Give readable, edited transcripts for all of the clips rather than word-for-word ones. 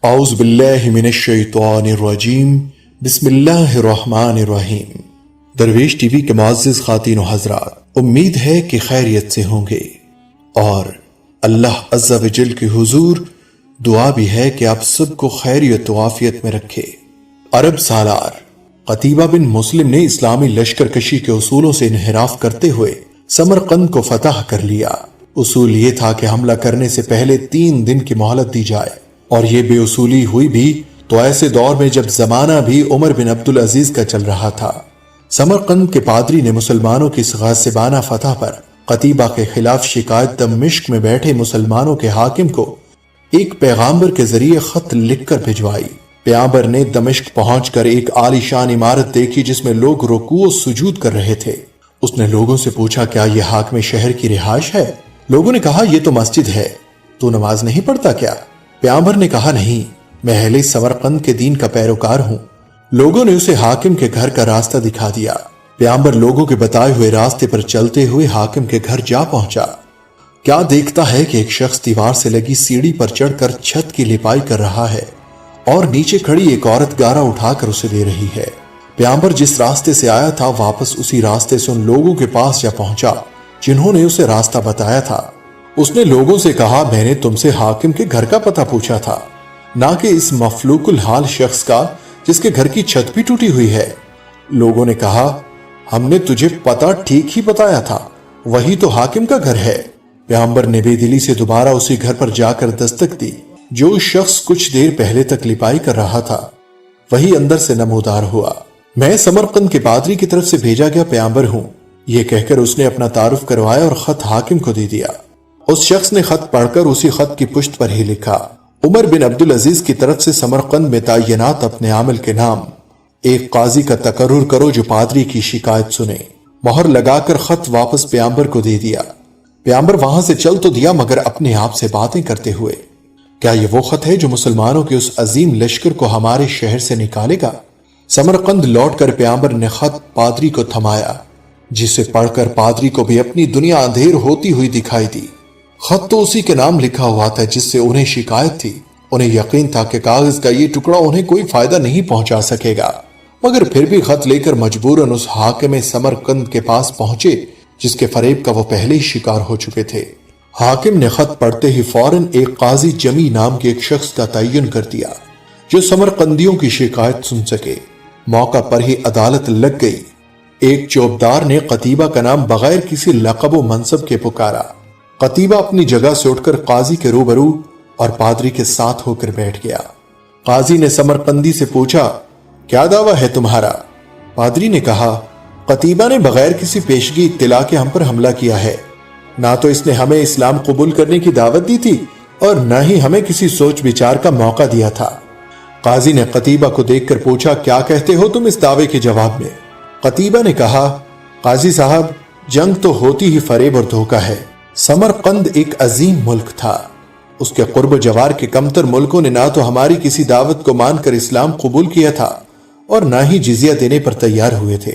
اعوذ باللہ من الشیطان الرجیم بسم اللہ الرحمن الرحیم۔ درویش ٹی وی کے معزز خواتین و حضرات، امید ہے کہ خیریت سے ہوں گے اور اللہ عز و جل کے حضور دعا بھی ہے کہ آپ سب کو خیریت و عافیت میں رکھے۔ عرب سالار قتیبہ بن مسلم نے اسلامی لشکر کشی کے اصولوں سے انحراف کرتے ہوئے سمرقند کو فتح کر لیا۔ اصول یہ تھا کہ حملہ کرنے سے پہلے 3 دن کی مہلت دی جائے، اور یہ بے اصولی ہوئی بھی تو ایسے دور میں جب زمانہ بھی عمر بن عبدالعزیز کا چل رہا تھا۔ سمرقند کے پادری نے مسلمانوں کی اس غاصبانہ فتح پر قتیبہ کے خلاف شکایت دمشق میں بیٹھے مسلمانوں کے حاکم کو ایک پیغامبر کے ذریعے خط لکھ کر بھجوائی۔ پیغامبر نے دمشق پہنچ کر ایک عالی شان عمارت دیکھی جس میں لوگ رکوع و سجود کر رہے تھے۔ اس نے لوگوں سے پوچھا، کیا یہ حاکم شہر کی رہائش ہے؟ لوگوں نے کہا، یہ تو مسجد ہے، تو نماز نہیں پڑھتا کیا؟ پیغمبر نے کہا، نہیں، میں اہل سمرقند کے دین کا پیروکار ہوں۔ لوگوں نے اسے حاکم کے گھر کا راستہ دکھا دیا۔ پیغمبر لوگوں کے بتائے ہوئے راستے پر چلتے ہوئے حاکم کے گھر جا پہنچا۔ کیا دیکھتا ہے کہ ایک شخص دیوار سے لگی سیڑھی پر چڑھ کر چھت کی لپائی کر رہا ہے اور نیچے کھڑی ایک عورت گارا اٹھا کر اسے دے رہی ہے۔ پیغمبر جس راستے سے آیا تھا واپس اسی راستے سے ان لوگوں کے پاس جا پہنچا جنہوں نے اسے راستہ بتایا تھا۔ اس نے لوگوں سے کہا، میں نے تم سے حاکم کے گھر کا پتہ پوچھا تھا، نہ کہ اس مفلوک الحال شخص کا جس کے گھر کی چھت بھی ٹوٹی ہوئی ہے۔ لوگوں نے کہا، ہم نے تجھے پتہ ٹھیک ہی بتایا تھا، وہی تو حاکم کا گھر ہے۔ پیغمبر نے بے دلی سے دوبارہ اسی گھر پر جا کر دستک دی۔ جو شخص کچھ دیر پہلے تک لپائی کر رہا تھا وہی اندر سے نمودار ہوا۔ میں سمرقند کے پادری کی طرف سے بھیجا گیا پیغمبر ہوں، یہ کہہ کر اس نے اپنا تعارف کروایا اور خط حاکم کو دے دیا۔ اس شخص نے خط پڑھ کر اسی خط کی پشت پر ہی لکھا، عمر بن عبدالعزیز کی طرف سے سمرقند میں تعینات اپنے عامل کے نام، ایک قاضی کا تقرر کرو جو پادری کی شکایت سنے۔ مہر لگا کر خط واپس پیغمبر کو دے دیا۔ پیغمبر وہاں سے چل تو دیا مگر اپنے آپ سے باتیں کرتے ہوئے، کیا یہ وہ خط ہے جو مسلمانوں کے اس عظیم لشکر کو ہمارے شہر سے نکالے گا؟ سمرقند لوٹ کر پیغمبر نے خط پادری کو تھمایا، جسے پڑھ کر پادری کو بھی اپنی دنیا اندھیر ہوتی ہوئی دکھائی دی۔ خط تو اسی کے نام لکھا ہوا تھا جس سے انہیں شکایت تھی۔ انہیں یقین تھا کہ کاغذ کا یہ ٹکڑا انہیں کوئی فائدہ نہیں پہنچا سکے گا، مگر پھر بھی خط لے کر مجبوراً اس حاکم سمرقند کے پاس پہنچے جس کے فریب کا وہ پہلے ہی شکار ہو چکے تھے۔ حاکم نے خط پڑھتے ہی فوراً ایک قاضی جمی نام کے ایک شخص کا تعین کر دیا جو سمرقندیوں کی شکایت سن سکے۔ موقع پر ہی عدالت لگ گئی۔ ایک چوبدار نے قتیبہ کا نام بغیر کسی لقب و منصب کے پکارا۔ قتیبہ اپنی جگہ سے اٹھ کر قاضی کے روبرو اور پادری کے ساتھ ہو کر بیٹھ گیا۔ قاضی نے سمرقندی سے پوچھا، کیا دعویٰ ہے تمہارا؟ پادری نے کہا، قتیبہ نے بغیر کسی پیشگی اطلاع کے ہم پر حملہ کیا ہے۔ نہ تو اس نے ہمیں اسلام قبول کرنے کی دعوت دی تھی اور نہ ہی ہمیں کسی سوچ بچار کا موقع دیا تھا۔ قاضی نے قتیبہ کو دیکھ کر پوچھا، کیا کہتے ہو تم اس دعوے کے جواب میں؟ قتیبہ نے کہا، قاضی صاحب، جنگ تو ہوتی ہی فریب اور دھوکہ ہے۔ سمرقند ایک عظیم ملک تھا۔ اس کے قرب و جوار کے کمتر ملکوں نے نہ تو ہماری کسی دعوت کو مان کر اسلام قبول کیا تھا اور نہ ہی جزیہ دینے پر تیار ہوئے تھے،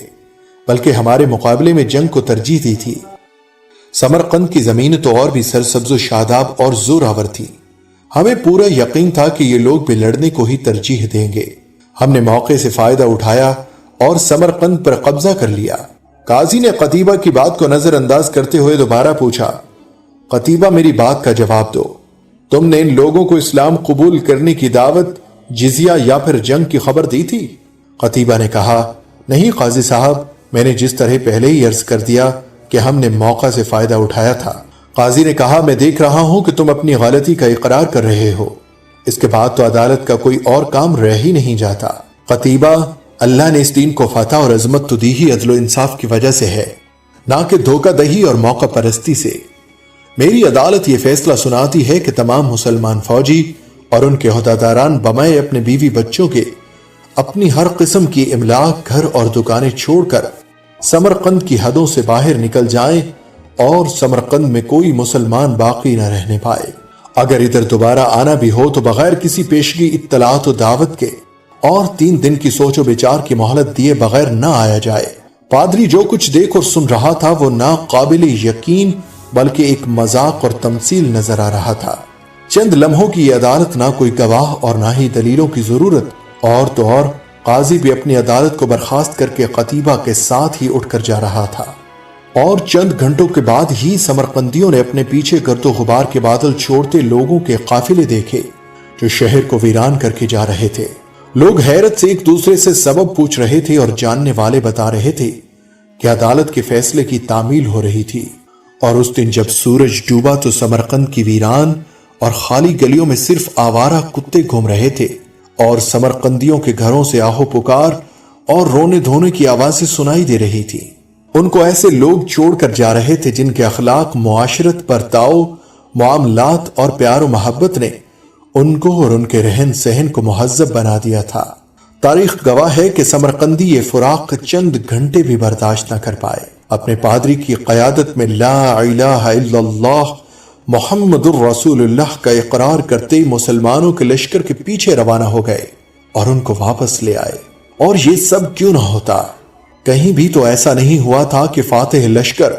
بلکہ ہمارے مقابلے میں جنگ کو ترجیح دی تھی۔ سمرقند کی زمین تو اور بھی سرسبز و شاداب اور زور آور تھی۔ ہمیں پورا یقین تھا کہ یہ لوگ بھی لڑنے کو ہی ترجیح دیں گے۔ ہم نے موقع سے فائدہ اٹھایا اور سمرقند پر قبضہ کر لیا۔ قاضی نے قتیبہ کی بات کو نظر انداز کرتے ہوئے دوبارہ پوچھا، قتیبہ میری بات کا جواب دو، تم نے ان لوگوں کو اسلام قبول کرنے کی دعوت، جزیہ یا پھر جنگ کی خبر دی تھی؟ قتیبہ نے کہا، نہیں قاضی صاحب، میں نے جس طرح پہلے ہی عرض کر دیا کہ ہم نے موقع سے فائدہ اٹھایا تھا۔ قاضی نے کہا، میں دیکھ رہا ہوں کہ تم اپنی غلطی کا اقرار کر رہے ہو، اس کے بعد تو عدالت کا کوئی اور کام رہ ہی نہیں جاتا۔ قتیبہ، اللہ نے اس دین کو فتح اور عظمت تو دی ہی عدل و انصاف کی وجہ سے ہے، نہ کہ دھوکہ دہی اور موقع پرستی سے۔ میری عدالت یہ فیصلہ سناتی ہے کہ تمام مسلمان فوجی اور ان کے عہدیداران بمائے اپنے بیوی بچوں کے اپنی ہر قسم کی املاک، گھر اور دکانیں چھوڑ کر سمرقند کی حدوں سے باہر نکل جائیں اور سمرقند میں کوئی مسلمان باقی نہ رہنے پائے۔ اگر ادھر دوبارہ آنا بھی ہو تو بغیر کسی پیشگی اطلاعات و دعوت کے اور 3 دن کی سوچ و بچار کی مہلت دیے بغیر نہ آیا جائے۔ پادری جو کچھ دیکھ اور سن رہا تھا وہ نہ قابل یقین بلکہ ایک مذاق اور تمثیل نظر آ رہا تھا۔ چند لمحوں کی یہ عدالت نہ کوئی گواہ اور نہ ہی دلیلوں کی ضرورت، اور تو اور قاضی بھی اپنی عدالت کو برخاست کر کے قتیبہ کے ساتھ ہی اٹھ کر جا رہا تھا، اور چند گھنٹوں کے بعد ہی سمرقندیوں نے اپنے پیچھے گرد و غبار کے بادل چھوڑتے لوگوں کے قافلے دیکھے جو شہر کو ویران کر کے جا رہے تھے۔ لوگ حیرت سے ایک دوسرے سے سبب پوچھ رہے تھے اور جاننے والے بتا رہے تھے کہ عدالت کے فیصلے کی تعمیل ہو رہی تھی، اور اس دن جب سورج ڈوبا تو سمرقند کی ویران اور خالی گلیوں میں صرف آوارہ کتے گھوم رہے تھے، اور سمرقندیوں کے گھروں سے آہو پکار اور رونے دھونے کی آوازیں سنائی دے رہی تھی۔ ان کو ایسے لوگ چھوڑ کر جا رہے تھے جن کے اخلاق، معاشرت، برتاؤ، معاملات اور پیار و محبت نے ان کو اور ان کے رہن سہن کو مہذب بنا دیا تھا۔ تاریخ گواہ ہے کہ سمرقندی یہ فراق چند گھنٹے بھی برداشت نہ کر پائے۔ اپنے پادری کی قیادت میں لا الہ الا اللہ محمد الرسول اللہ کا اقرار کرتے مسلمانوں کے لشکر کے پیچھے روانہ ہو گئے اور ان کو واپس لے آئے۔ اور یہ سب کیوں نہ ہوتا؟ کہیں بھی تو ایسا نہیں ہوا تھا کہ فاتح لشکر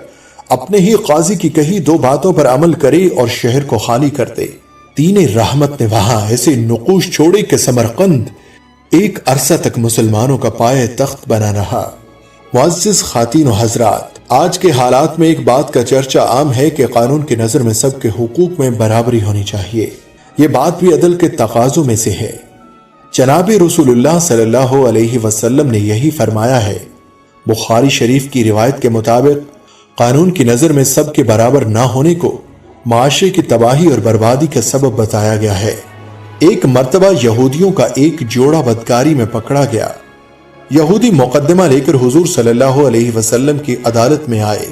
اپنے ہی قاضی کی کہی دو باتوں پر عمل کرے اور شہر کو خالی کر دے۔ دین رحمت نے وہاں ایسے نقوش چھوڑے کہ سمرقند ایک عرصہ تک مسلمانوں کا پائے تخت بنا رہا۔ معزز خواتین و حضرات، آج کے حالات میں ایک بات کا چرچہ عام ہے کہ قانون کی نظر میں سب کے حقوق میں برابری ہونی چاہیے۔ یہ بات بھی عدل کے تقاضوں میں سے ہے۔ جناب رسول اللہ صلی اللہ علیہ وسلم نے یہی فرمایا ہے۔ بخاری شریف کی روایت کے مطابق قانون کی نظر میں سب کے برابر نہ ہونے کو معاشرے کی تباہی اور بربادی کا سبب بتایا گیا ہے۔ ایک مرتبہ یہودیوں کا ایک جوڑا بدکاری میں پکڑا گیا۔ یہودی مقدمہ لے کر حضور صلی اللہ علیہ وسلم کی عدالت میں آئے۔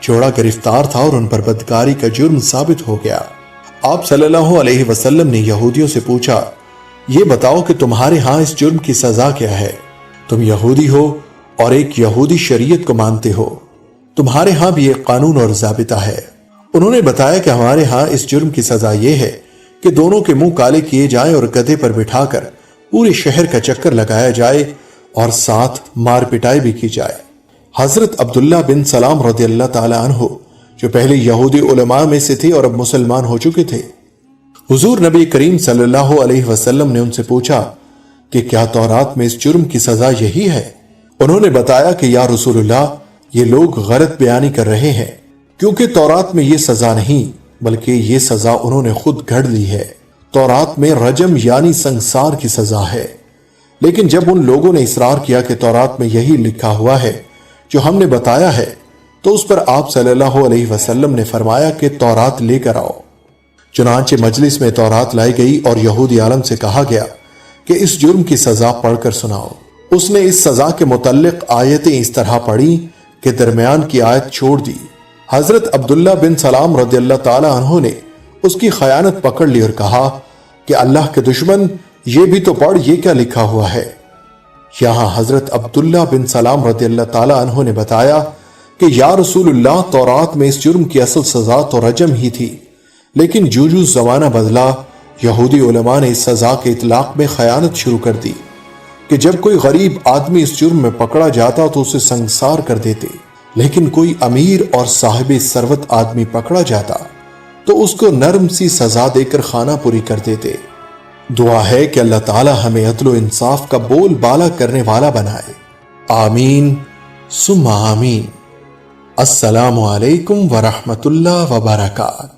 جوڑا گرفتار تھا اور ان پر بدکاری کا جرم ثابت ہو گیا۔ آپ صلی اللہ علیہ وسلم نے یہودیوں سے پوچھا، یہ بتاؤ کہ تمہارے ہاں اس جرم کی سزا کیا ہے؟ تم یہودی ہو اور ایک یہودی شریعت کو مانتے ہو، تمہارے ہاں بھی ایک قانون اور ضابطہ ہے۔ انہوں نے بتایا کہ ہمارے ہاں اس جرم کی سزا یہ ہے کہ دونوں کے منہ کالے کیے جائیں اور گدھے پر بٹھا کر پورے شہر کا چکر لگایا جائے اور ساتھ مار پٹائی بھی کی جائے۔ حضرت عبداللہ بن سلام رضی اللہ تعالی عنہ جو پہلے یہودی علماء میں سے تھے اور اب مسلمان ہو چکے تھے، حضور نبی کریم صلی اللہ علیہ وسلم نے ان سے پوچھا کہ کیا تورات میں اس جرم کی سزا یہی ہے؟ انہوں نے بتایا کہ یا رسول اللہ، یہ لوگ غلط بیانی کر رہے ہیں، کیونکہ تورات میں یہ سزا نہیں بلکہ یہ سزا انہوں نے خود گھڑ لی ہے۔ تورات میں رجم یعنی سنگسار کی سزا ہے، لیکن جب ان لوگوں نے اصرار کیا کہ تورات میں یہی لکھا ہوا ہے جو ہم نے بتایا ہے، تو اس پر آپ صلی اللہ علیہ وسلم نے فرمایا کہ تورات لے کر آؤ۔ چنانچہ مجلس میں تورات لائی گئی اور یہودی عالم سے کہا گیا کہ اس جرم کی سزا پڑھ کر سناؤ۔ اس نے اس سزا کے متعلق آیتیں اس طرح پڑھی کہ درمیان کی آیت چھوڑ دی۔ حضرت عبداللہ بن سلام رضی اللہ تعالی عنہ نے اس کی خیانت پکڑ لی اور کہا کہ اللہ کے دشمن، یہ بھی تو پڑھ، یہ کیا لکھا ہوا ہے؟ یہاں حضرت عبداللہ بن سلام رضی اللہ تعالی عنہ نے بتایا کہ یا رسول اللہ، تورات میں اس جرم کی اصل سزا تو رجم ہی تھی، لیکن جو زمانہ بدلا، یہودی علماء نے اس سزا کے اطلاق میں خیانت شروع کر دی کہ جب کوئی غریب آدمی اس جرم میں پکڑا جاتا تو اسے سنگسار کر دیتے، لیکن کوئی امیر اور صاحب ثروت آدمی پکڑا جاتا تو اس کو نرم سی سزا دے کر خانہ پوری کر دیتے۔ دعا ہے کہ اللہ تعالی ہمیں عدل و انصاف کا بول بالا کرنے والا بنائے، آمین ثم آمین۔ السلام علیکم ورحمۃ اللہ وبرکاتہ۔